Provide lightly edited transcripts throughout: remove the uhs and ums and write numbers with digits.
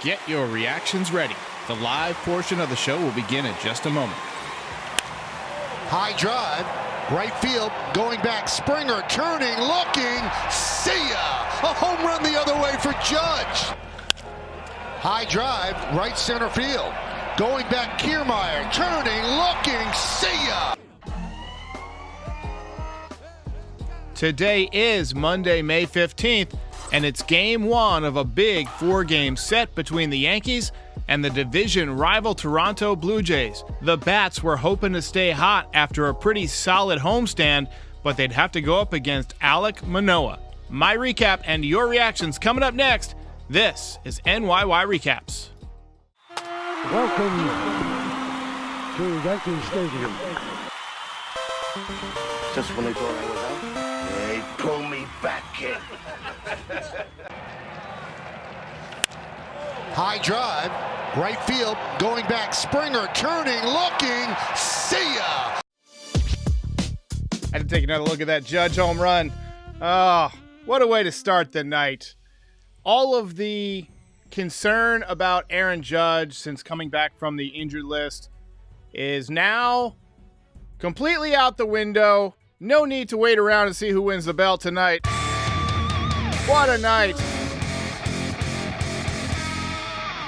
Get your reactions ready. The live portion of the show will begin in just a moment. High drive, right field, going back, Springer turning, looking, see ya! A home run the other way for Judge. High drive, right center field, going back, Kiermaier turning, looking, see ya! Today is Monday, May 15th, and it's game one of a big four-game set between the Yankees and the division rival Toronto Blue Jays. The Bats were hoping to stay hot after a pretty solid homestand, but they'd have to go up against Alek Manoah. My recap and your reactions coming up next. This is NYY Recaps. Welcome to Yankee Stadium. Just when they thought I was out, they pull me back in. High drive, right field, going back, Springer turning, looking, see ya! Had to take another look at that Judge home run. Oh, what a way to start the night. All of the concern about Aaron Judge since coming back from the injured list is now completely out the window. No need to wait around and see who wins the belt tonight. What a night.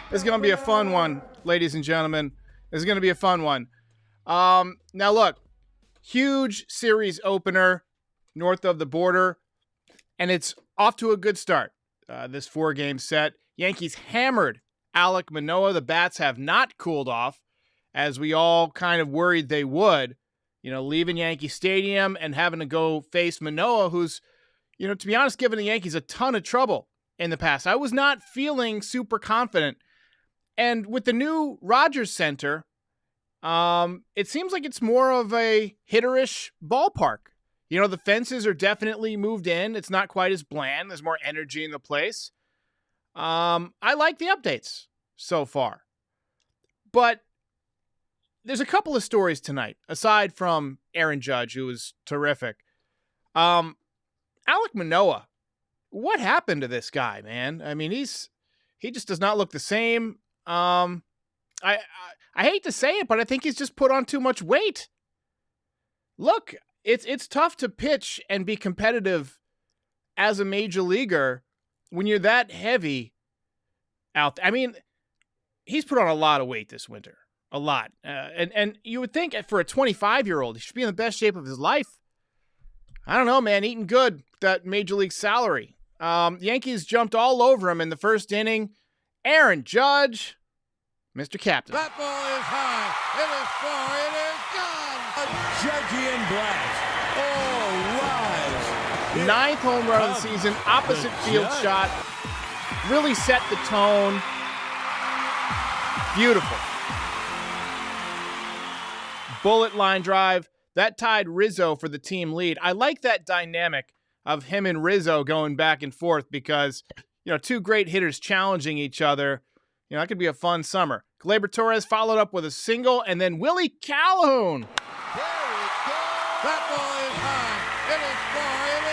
This is going to be a fun one, ladies and gentlemen. This is going to be a fun one. Now look, huge series opener north of the border, and it's off to a good start. This four-game set. Yankees hammered Alek Manoah. The Bats have not cooled off, as we all kind of worried they would. You know, leaving Yankee Stadium and having to go face Manoah, who's, you know, to be honest, given the Yankees a ton of trouble in the past. I was not feeling super confident. And with the new Rogers Center, it seems like it's more of a hitterish ballpark. You know, the fences are definitely moved in. It's not quite as bland. There's more energy in the place. I like the updates so far. But there's a couple of stories tonight, aside from Aaron Judge, who was terrific. Alek Manoah, what happened to this guy, man? I mean, he just does not look the same. I hate to say it, but I think he's just put on too much weight. Look, it's tough to pitch and be competitive as a major leaguer when you're that heavy out there. I mean, he's put on a lot of weight this winter, a lot. And you would think for a 25-year-old, he should be in the best shape of his life. I don't know, man, eating good, that major league salary. The Yankees jumped all over him in the first inning. Aaron Judge, Mr. Captain. That ball is high. It is far. It is gone. A Judgian blast. All rise. Ninth home run of the season, opposite field shot. Really set the tone. Beautiful. Bullet line drive. That tied Rizzo for the team lead. I like that dynamic of him and Rizzo going back and forth because, you know, two great hitters challenging each other. You know, that could be a fun summer. Gleyber Torres followed up with a single, and then Willie Calhoun. There it goes. That ball is high. It is far. It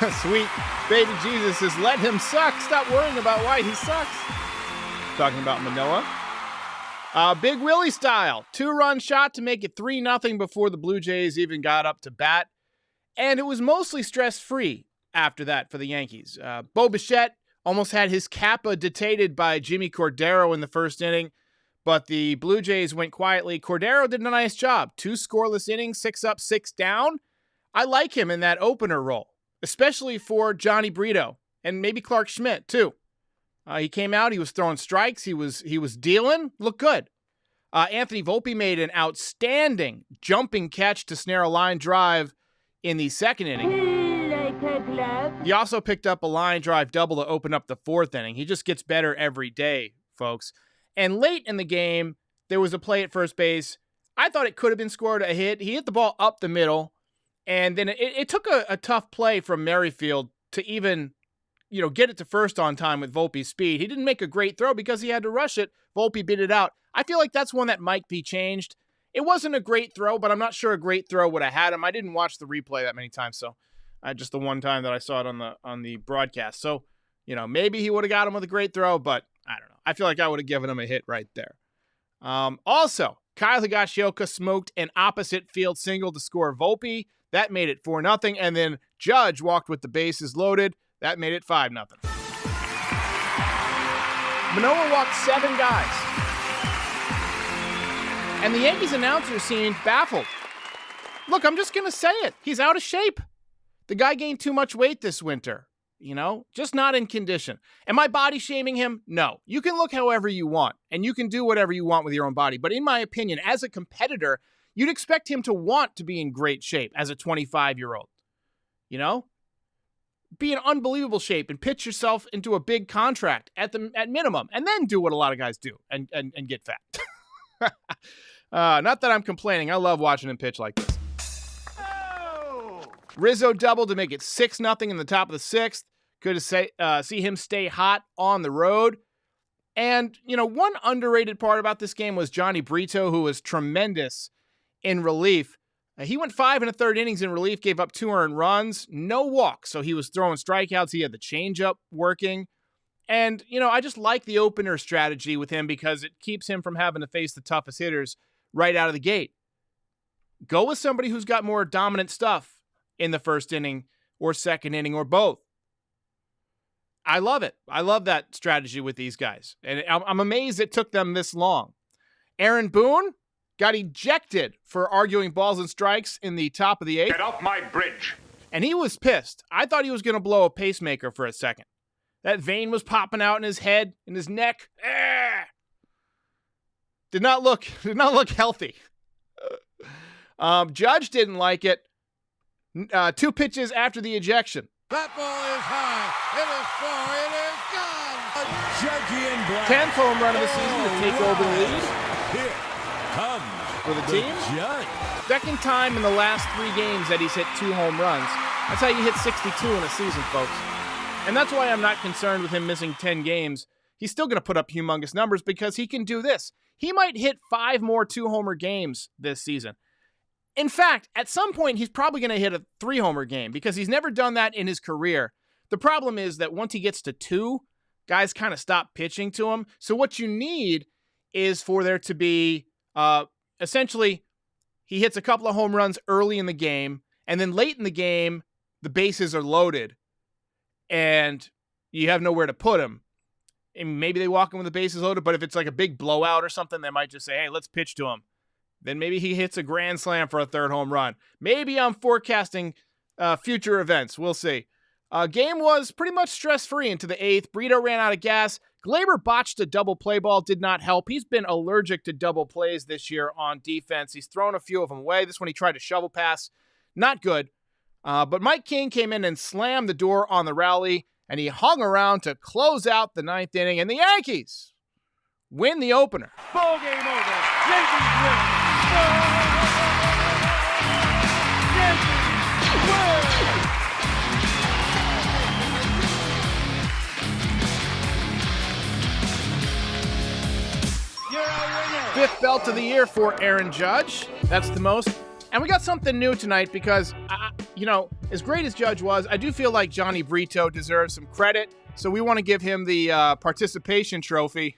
is gone. Sweet baby Jesus has let him suck. Stop worrying about why he sucks. Talking about Manoah. Big Willie style. 2-run shot to make it 3-0 before the Blue Jays even got up to bat. And it was mostly stress-free after that for the Yankees. Bo Bichette almost had his kappa dictated by Jimmy Cordero in the first inning, but the Blue Jays went quietly. Cordero did a nice job. 2 scoreless innings, 6 up, 6 down. I like him in that opener role, especially for Johnny Brito and maybe Clark Schmidt too. He came out, he was throwing strikes, he was dealing, looked good. Anthony Volpe made an outstanding jumping catch to snare a line drive in the second inning. He also picked up a line drive double to open up the fourth inning. He just gets better every day, folks. And late in the game, there was a play at first base. I thought it could have been scored a hit. He hit the ball up the middle, and then it took a tough play from Merrifield to even, you know, get it to first on time with Volpe's speed. He didn't make a great throw because he had to rush it. Volpe beat it out. I feel like that's one that might be changed. It wasn't a great throw, but I'm not sure a great throw would have had him. I didn't watch the replay that many times, so just the one time that I saw it on the broadcast. So Maybe he would have got him with a great throw, but I don't know. I feel like I would have given him a hit right there. Also, Kyle Higashioka smoked an opposite field single to score Volpe. That made it 4-0. And then Judge walked with the bases loaded. That made it 5-0. Manoah walked 7 guys. And the Yankees announcer seemed baffled. Look, I'm just going to say it. He's out of shape. The guy gained too much weight this winter. Just not in condition. Am I body shaming him? No. You can look however you want, and you can do whatever you want with your own body. But in my opinion, as a competitor, you'd expect him to want to be in great shape as a 25-year-old. Be in unbelievable shape and pitch yourself into a big contract at minimum, and then do what a lot of guys do and get fat. Not that I'm complaining. I love watching him pitch like this. Rizzo doubled to make it 6-0 in the top of the 6th. Good to see him stay hot on the road. And, one underrated part about this game was Johnny Brito, who was tremendous in relief. He went 5 1/3 innings in relief, gave up 2 earned runs, no walks. So he was throwing strikeouts. He had the changeup working. And, I just like the opener strategy with him because it keeps him from having to face the toughest hitters right out of the gate. Go with somebody who's got more dominant stuff in the first inning or second inning or both. I love it. I love that strategy with these guys. And I'm amazed it took them this long. Aaron Boone got ejected for arguing balls and strikes in the top of the 8th. Get off my bridge. And he was pissed. I thought he was going to blow a pacemaker for a second. That vein was popping out in his head, in his neck. Did not look healthy. Judge didn't like it. 2 pitches after the ejection. That ball is high. It is far. It is gone. A Judgy in black. 10th home run of the season to take over the lead. Here comes for the team. Judge. Second time in the last 3 games that he's hit 2 home runs. That's how you hit 62 in a season, folks. And that's why I'm not concerned with him missing 10 games. He's still going to put up humongous numbers because he can do this. He might hit 5 more 2-homer games this season. In fact, at some point, he's probably going to hit a 3-homer game because he's never done that in his career. The problem is that once he gets to 2, guys kind of stop pitching to him. So what you need is for there to be, essentially, he hits a couple of home runs early in the game, and then late in the game, the bases are loaded, and you have nowhere to put him. And maybe they walk him with the bases loaded, but if it's like a big blowout or something, they might just say, hey, let's pitch to him. Then maybe he hits a grand slam for a 3rd home run. Maybe I'm forecasting future events. We'll see. Game was pretty much stress-free into the 8th. Brito ran out of gas. Glaber botched a double play ball. Did not help. He's been allergic to double plays this year on defense. He's thrown a few of them away. This one he tried to shovel pass. Not good. But Mike King came in and slammed the door on the rally, and he hung around to close out the 9th inning. And the Yankees win the opener. Ball game over. Yankees win. Fifth belt of the year for Aaron Judge. That's the most. And we got something new tonight because, as great as Judge was, I do feel like Johnny Brito deserves some credit. So we want to give him the participation trophy.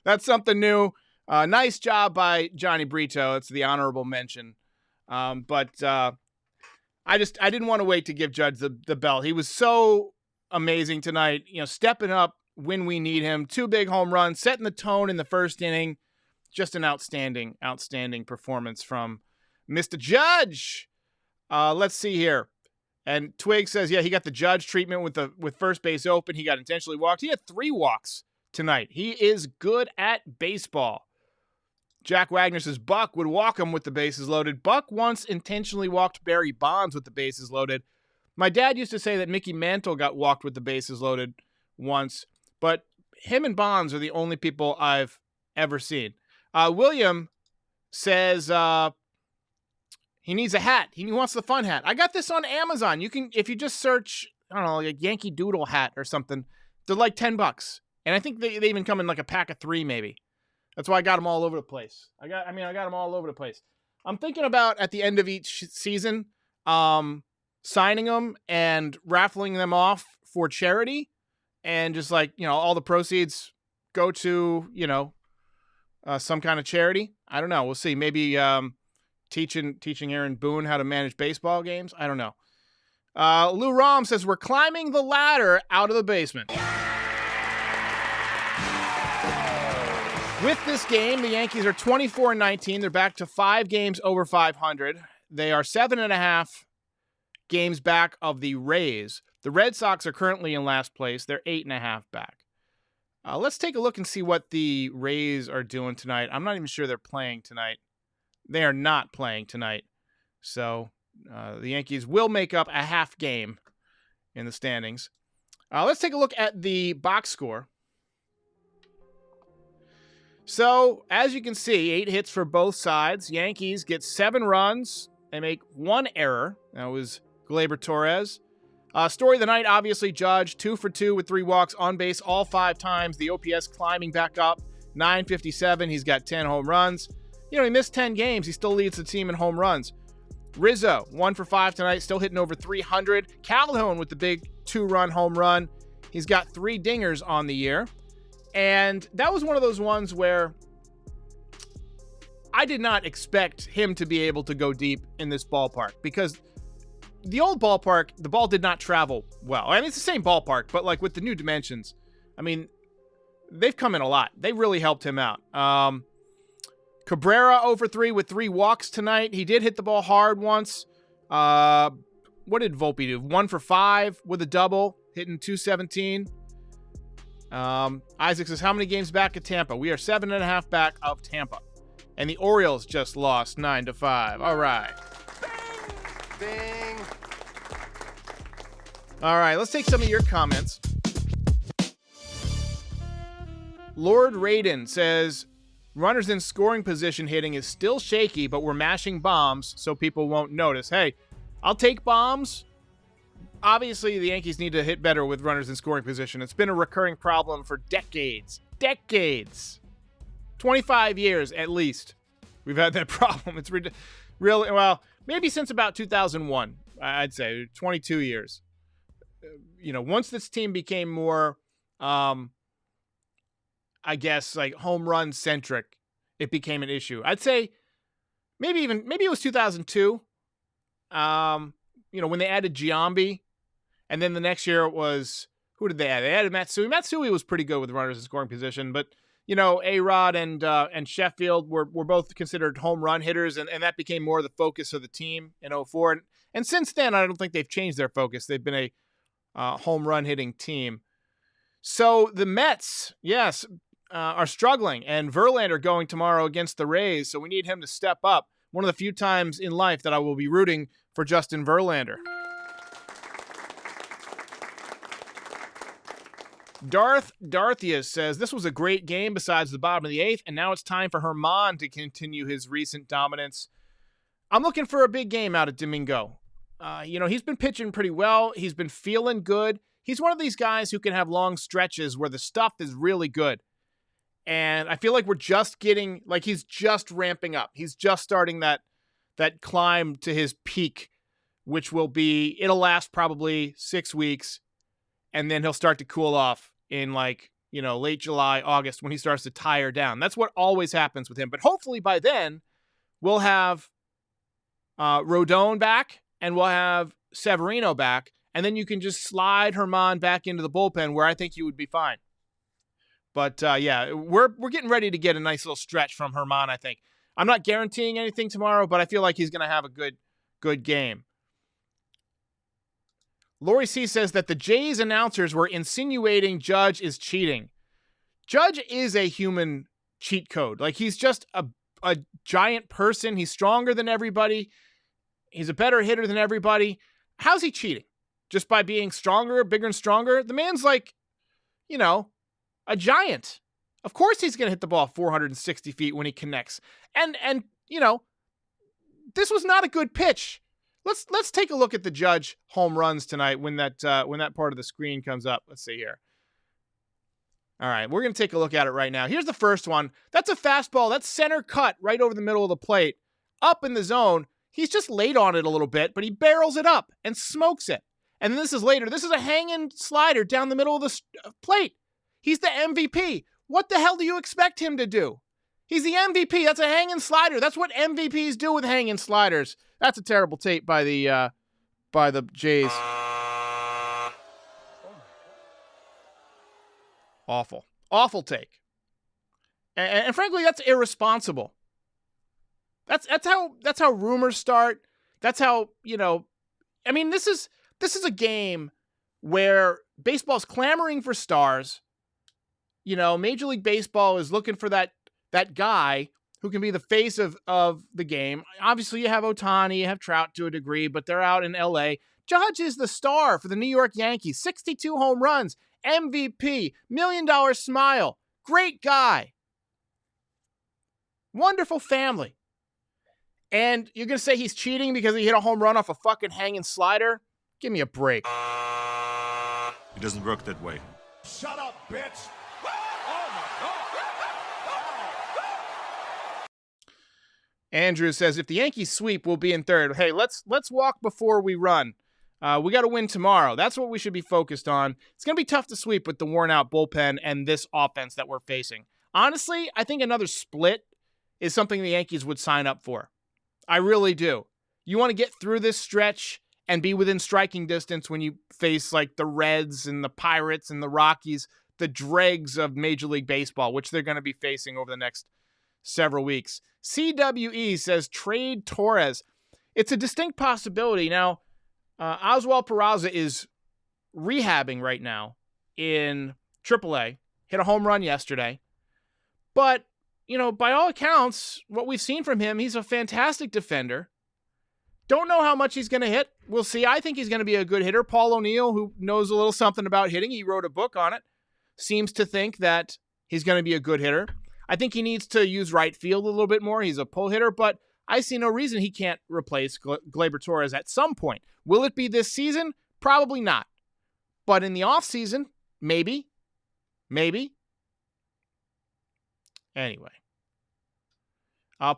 That's something new. Nice job by Johnny Brito. It's the honorable mention. But I didn't want to wait to give Judge the belt. He was so amazing tonight, stepping up when we need him. 2 big home runs, setting the tone in the first inning. Just an outstanding performance from Mr. Judge. Let's see here. And Twig says, yeah, he got the Judge treatment with first base open. He got intentionally walked. He had 3 walks tonight. He is good at baseball. Jack Wagner says Buck would walk him with the bases loaded. Buck once intentionally walked Barry Bonds with the bases loaded. My dad used to say that Mickey Mantle got walked with the bases loaded once, but him and Bonds are the only people I've ever seen. William says he needs a hat. He wants the fun hat. I got this on Amazon. You can, if you just search, I don't know, like a Yankee Doodle hat or something, they're like $10. And I think they even come in like a pack of 3 maybe. That's why I got them all over the place. I got them all over the place. I'm thinking about at the end of each season, signing them and raffling them off for charity and just like, all the proceeds go to, some kind of charity. I don't know. We'll see. Maybe teaching Aaron Boone how to manage baseball games. I don't know. Lou Rom says we're climbing the ladder out of the basement. With this game, the Yankees are 24-19. They're back to 5 games over 500. They are 7.5 games back of the Rays. The Red Sox are currently in last place. They're 8.5 back. Let's take a look and see what the Rays are doing tonight. I'm not even sure they're playing tonight. They are not playing tonight. So the Yankees will make up a half game in the standings. Let's take a look at the box score. So, as you can see, 8 hits for both sides. Yankees get 7 runs. They make 1 error. That was Gleyber Torres. Story of the night, obviously, Judge. 2 for 2 with 3 walks, on base all 5 times. The OPS climbing back up. 957. He's got 10 home runs. He missed 10 games. He still leads the team in home runs. Rizzo, 1 for 5 tonight, still hitting over 300. Calhoun with the big 2-run home run. He's got 3 dingers on the year. And that was one of those ones where I did not expect him to be able to go deep in this ballpark because the old ballpark, the ball did not travel well. I mean, it's the same ballpark, but like with the new dimensions, I mean, they've come in a lot. They really helped him out. Cabrera 0 for 3 with 3 walks tonight. He did hit the ball hard once. What did Volpe do? 1 for 5 with a double, hitting 217. Isaac says, how many games back at Tampa? We are 7.5 back of Tampa. And the Orioles just lost 9-5. All right. Bing. All right, let's take some of your comments. Lord Raiden says, runners in scoring position hitting is still shaky, but we're mashing bombs so people won't notice. Hey, I'll take bombs. Obviously, the Yankees need to hit better with runners in scoring position. It's been a recurring problem for decades. 25 years, at least. We've had that problem. It's really, well, maybe since about 2001, I'd say. 22 years. Once this team became more, I guess, like home run centric, it became an issue. I'd say maybe it was 2002. When they added Giambi. And then the next year it was, who did they add? They added Matsui. Matsui was pretty good with runners in scoring position, but A-Rod and Sheffield were both considered home run hitters, and that became more the focus of the team in 2004. And since then, I don't think they've changed their focus. They've been a home run hitting team. So the Mets, yes, are struggling, and Verlander going tomorrow against the Rays, so we need him to step up. One of the few times in life that I will be rooting for Justin Verlander. Darthius says, this was a great game besides the bottom of the 8th, and now it's time for Herman to continue his recent dominance. I'm looking for a big game out of Domingo. He's been pitching pretty well. He's been feeling good. He's one of these guys who can have long stretches where the stuff is really good. And I feel like we're just getting, like he's just ramping up. He's just starting that climb to his peak, which it'll last probably 6 weeks. And then he'll start to cool off in late July, August when he starts to tire down. That's what always happens with him. But hopefully by then we'll have Rodon back and we'll have Severino back. And then you can just slide Herman back into the bullpen where I think he would be fine. But we're getting ready to get a nice little stretch from Herman, I think. I'm not guaranteeing anything tomorrow, but I feel like he's going to have a good game. Lori C says that the Jays announcers were insinuating Judge is cheating. Judge is a human cheat code. Like, he's just a giant person. He's stronger than everybody. He's a better hitter than everybody. How's he cheating? Just by being stronger, bigger and stronger? The man's like, a giant. Of course he's going to hit the ball 460 feet when he connects. And this was not a good pitch. Let's take a look at the Judge home runs tonight when that part of the screen comes up. Let's see here. All right, we're going to take a look at it right now. Here's the first one. That's a fastball. That's center cut right over the middle of the plate. Up in the zone. He's just late on it a little bit, but he barrels it up and smokes it. And then this is later. This is a hanging slider down the middle of the plate. He's the MVP. What the hell do you expect him to do? He's the MVP. That's a hanging slider. That's what MVPs do with hanging sliders. That's a terrible tape by the Jays. Awful. Awful take. And frankly, that's irresponsible. That's how rumors start. That's how, I mean, this is a game where baseball's clamoring for stars. Major League Baseball is looking for that guy who can be the face of the game. Obviously, you have Ohtani, you have Trout to a degree, but they're out in L.A. Judge is the star for the New York Yankees. 62 home runs, MVP, $1 million smile. Great guy. Wonderful family. And you're going to say he's cheating because he hit a home run off a fucking hanging slider? Give me a break. It doesn't work that way. Shut up, bitch. Andrew says, if the Yankees sweep, we'll be in third. Hey, let's walk before we run. We got to win tomorrow. That's what we should be focused on. It's going to be tough to sweep with the worn-out bullpen and this offense that we're facing. Honestly, I think another split is something the Yankees would sign up for. I really do. You want to get through this stretch and be within striking distance when you face like the Reds and the Pirates and the Rockies, the dregs of Major League Baseball, which they're going to be facing over the next several weeks. CWE says trade Torres. It's a distinct possibility. Now, Oswald Peraza is rehabbing right now in AAA. Hit a home run yesterday. But, by all accounts, what we've seen from him, he's a fantastic defender. Don't know how much he's going to hit. We'll see. I think he's going to be a good hitter. Paul O'Neill, who knows a little something about hitting, he wrote a book on it, seems to think that he's going to be a good hitter. I think he needs to use right field a little bit more. He's a pull hitter, but I see no reason he can't replace Gleyber Torres at some point. Will it be this season? Probably not. But in the offseason, maybe. Maybe. Anyway.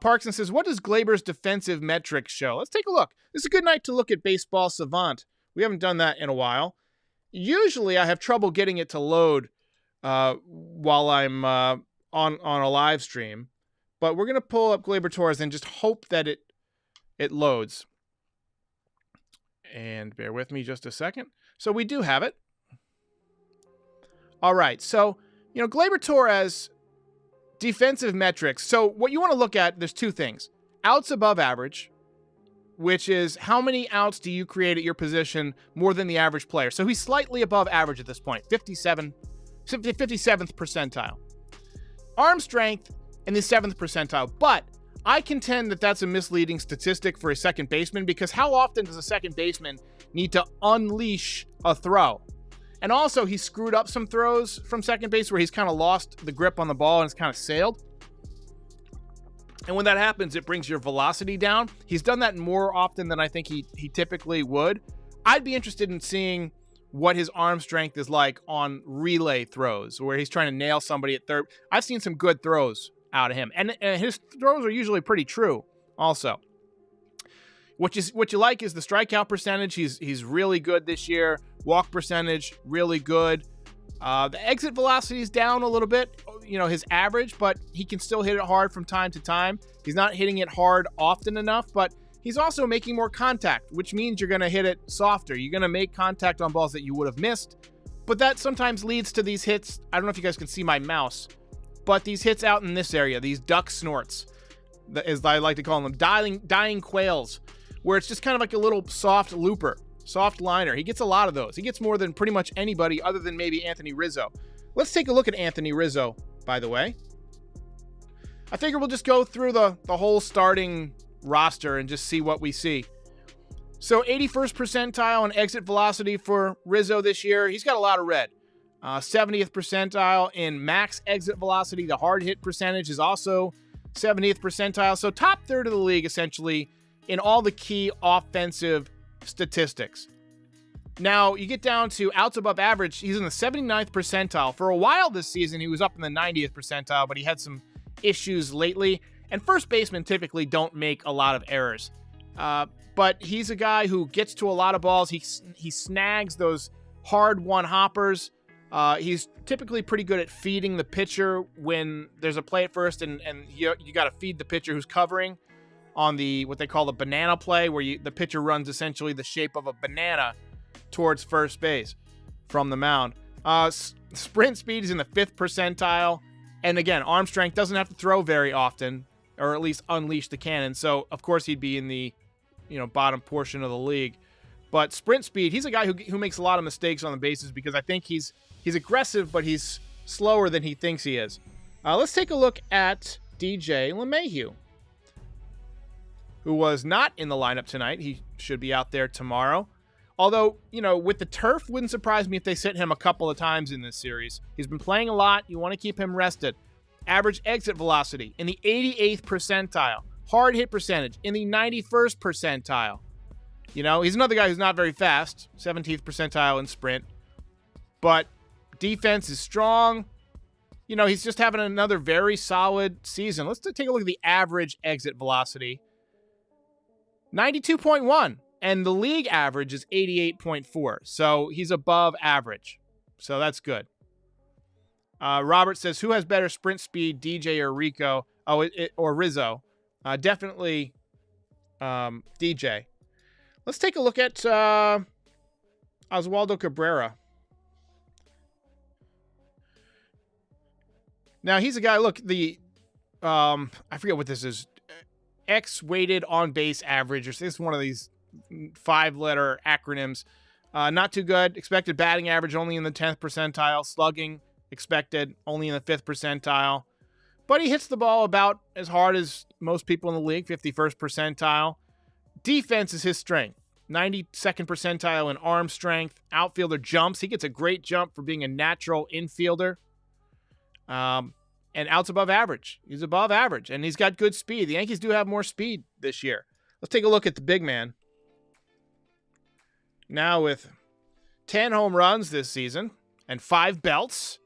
Parkson says, what does Gleyber's defensive metrics show? Let's take a look. This is a good night to look at Baseball Savant. We haven't done that in a while. Usually I have trouble getting it to load while I'm on a live stream. But we're going to pull up Gleyber Torres and just hope that it loads. And bear with me just a second. So we do have it. All right. So, Gleyber Torres, defensive metrics. So what you want to look at, there's two things. Outs above average, which is how many outs do you create at your position more than the average player. So he's slightly above average at this point, 57th percentile. Arm strength in the 7th percentile. But I contend that that's a misleading statistic for a second baseman because how often does a second baseman need to unleash a throw? And also, he screwed up some throws from second base where he's kind of lost the grip on the ball and it's kind of sailed. And when that happens, it brings your velocity down. He's done that more often than I think he typically would. I'd be interested in seeing what his arm strength is like on relay throws where he's trying to nail somebody at third. I've seen some good throws out of him. And his throws are usually pretty true also. What you like is the strikeout percentage. He's really good this year. Walk percentage, really good. The exit velocity is down a little bit, his average, but he can still hit it hard from time to time. He's not hitting it hard often enough, but he's also making more contact, which means you're going to hit it softer. You're going to make contact on balls that you would have missed, but that sometimes leads to these hits. I don't know if you guys can see my mouse, but these hits out in this area, these duck snorts, as I like to call them, dying quails, where it's just kind of like a little soft looper, soft liner. He gets a lot of those. He gets more than pretty much anybody other than maybe Anthony Rizzo. Let's take a look at Anthony Rizzo, by the way. I figure we'll just go through the whole starting roster and just see what we see. So 81st percentile in exit velocity for Rizzo this year. He's got a lot of red. 70th percentile in max exit velocity. The hard hit percentage is also 70th percentile. So top third of the league, essentially, in all the key offensive statistics. Now, you get down to outs above average. He's in the 79th percentile. For a while this season, he was up in the 90th percentile, but he had some issues lately. And first basemen typically don't make a lot of errors. but he's a guy who gets to a lot of balls. He snags those hard one-hoppers. He's typically pretty good at feeding the pitcher when there's a play at first, and you got to feed the pitcher who's covering on the what they call the banana play, where the pitcher runs essentially the shape of a banana towards first base from the mound. Sprint speed is in the 5th percentile, and again, arm strength, doesn't have to throw very often, or at least unleash the cannon. So of course he'd be in the bottom portion of the league. But sprint speed, he's a guy who makes a lot of mistakes on the bases because I think he's aggressive, but he's slower than he thinks he is. Let's take a look at DJ LeMahieu, who was not in the lineup tonight. He should be out there tomorrow. Although, with the turf, wouldn't surprise me if they sit him a couple of times in this series. He's been playing a lot. You want to keep him rested. Average exit velocity in the 88th percentile. Hard hit percentage in the 91st percentile. He's another guy who's not very fast. 17th percentile in sprint. But defense is strong. He's just having another very solid season. Let's take a look at the average exit velocity. 92.1. And the league average is 88.4. So he's above average. So that's good. Robert says, who has better sprint speed, DJ or Rico? Or Rizzo? Definitely DJ. Let's take a look at Oswaldo Cabrera. Now, he's a guy, look, I forget what this is. X weighted on base average, or this is one of these 5-letter acronyms. Not too good. Expected batting average only in the 10th percentile. Slugging expected only in the 5th percentile. But he hits the ball about as hard as most people in the league, 51st percentile. Defense is his strength. 92nd percentile in arm strength. Outfielder jumps. He gets a great jump for being a natural infielder. And outs above average. He's above average, and he's got good speed. The Yankees do have more speed this year. Let's take a look at the big man. Now with 10 home runs this season and 5 belts.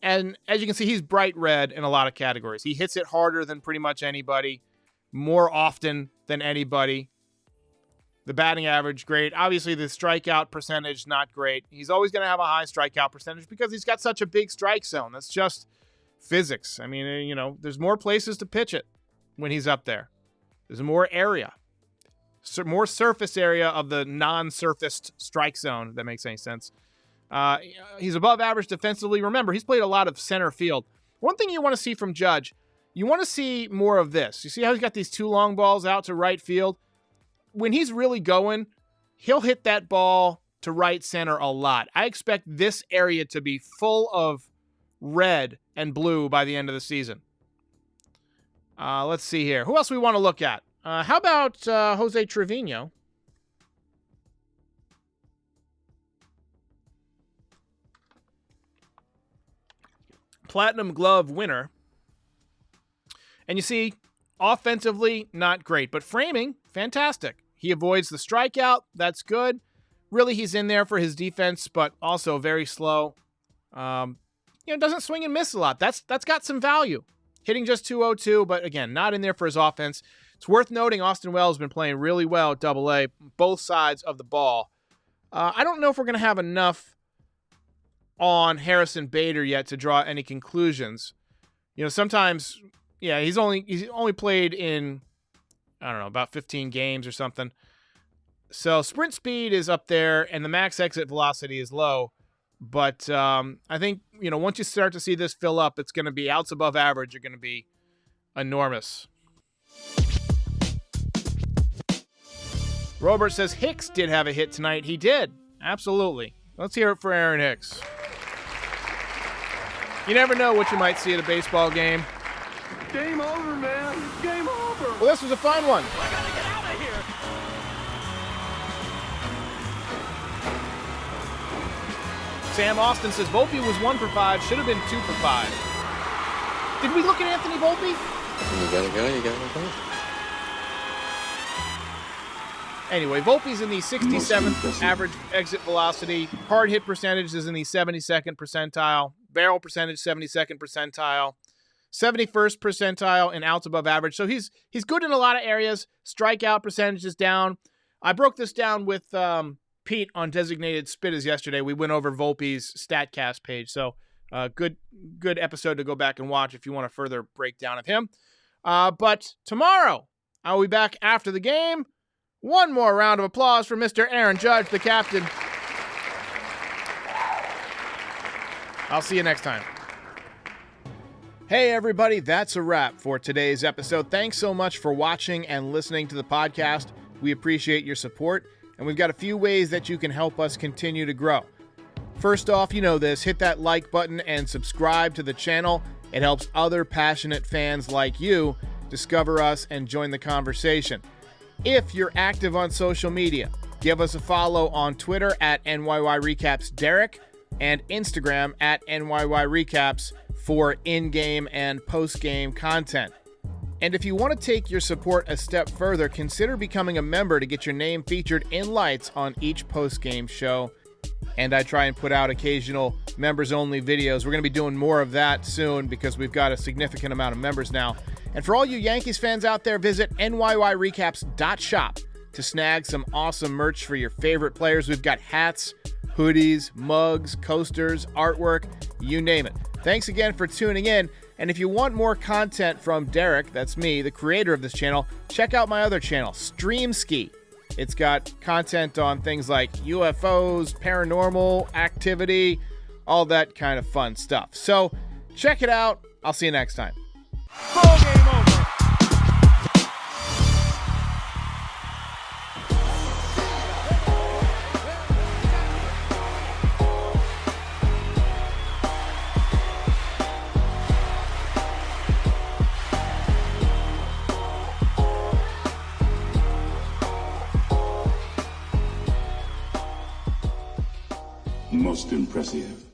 And as you can see, he's bright red in a lot of categories. He hits it harder than pretty much anybody, more often than anybody. The batting average, great. Obviously, the strikeout percentage, not great. He's always going to have a high strikeout percentage because he's got such a big strike zone. That's just physics. I mean, there's more places to pitch it when he's up there. There's more area. More surface area of the non-surfaced strike zone, if that makes any sense. He's above average defensively. Remember, he's played a lot of center field. One thing you want to see from Judge, you want to see more of this. You see how he's got these 2 long balls out to right field? When he's really going, he'll hit that ball to right center a lot. I expect this area to be full of red and blue by the end of the season. Let's see here. Who else we want to look at? How about Jose Trevino? Platinum Glove winner. And you see, offensively, not great, but framing, fantastic. He avoids the strikeout. That's good. Really, he's in there for his defense, but also very slow. Doesn't swing and miss a lot. That's got some value. Hitting just 202, but again, not in there for his offense. It's worth noting Austin Wells has been playing really well at AA, both sides of the ball. I don't know if we're going to have enough on Harrison Bader yet to draw any conclusions. Sometimes, he's only played in, I don't know, about 15 games or something. So sprint speed is up there, and the max exit velocity is low. But I think, once you start to see this fill up, it's going to be outs above average are going to be enormous. Robert says Hicks did have a hit tonight. He did. Absolutely. Let's hear it for Aaron Hicks. You never know what you might see at a baseball game. Game over, man. Game over. Well, this was a fun one. I gotta get out of here. Sam Austin says Volpe was 1 for 5. Should have been 2 for 5. Did we look at Anthony Volpe? You gotta go. You gotta go. Anyway, Volpe's in the 67th average exit velocity. Hard hit percentage is in the 72nd percentile. Barrel percentage, 72nd percentile. 71st percentile in outs above average. So he's good in a lot of areas. Strikeout percentage is down. I broke this down with Pete on Designated Spitters yesterday. We went over Volpe's StatCast page. So good episode to go back and watch if you want a further breakdown of him. But tomorrow, I'll be back after the game. One more round of applause for Mr. Aaron Judge, the captain. I'll see you next time. Hey everybody, that's a wrap for today's episode. Thanks so much for watching and listening to the podcast. We appreciate your support, and we've got a few ways that you can help us continue to grow. First off, you know this, hit that like button and subscribe to the channel. It helps other passionate fans like you discover us and join the conversation. If you're active on social media, give us a follow on Twitter at NYY Recaps Derek and Instagram at NYY Recaps for in-game and post-game content. And if you want to take your support a step further, consider becoming a member to get your name featured in lights on each post-game show. And I try and put out occasional members-only videos. We're going to be doing more of that soon because we've got a significant amount of members now. And for all you Yankees fans out there, visit NYYRecaps.shop to snag some awesome merch for your favorite players. We've got hats, hoodies, mugs, coasters, artwork, you name it. Thanks again for tuning in. And if you want more content from Derek, that's me, the creator of this channel, check out my other channel, STREAMSKI. It's got content on things like UFOs, paranormal activity, all that kind of fun stuff. So check it out. I'll see you next time. Ball game over. Most impressive.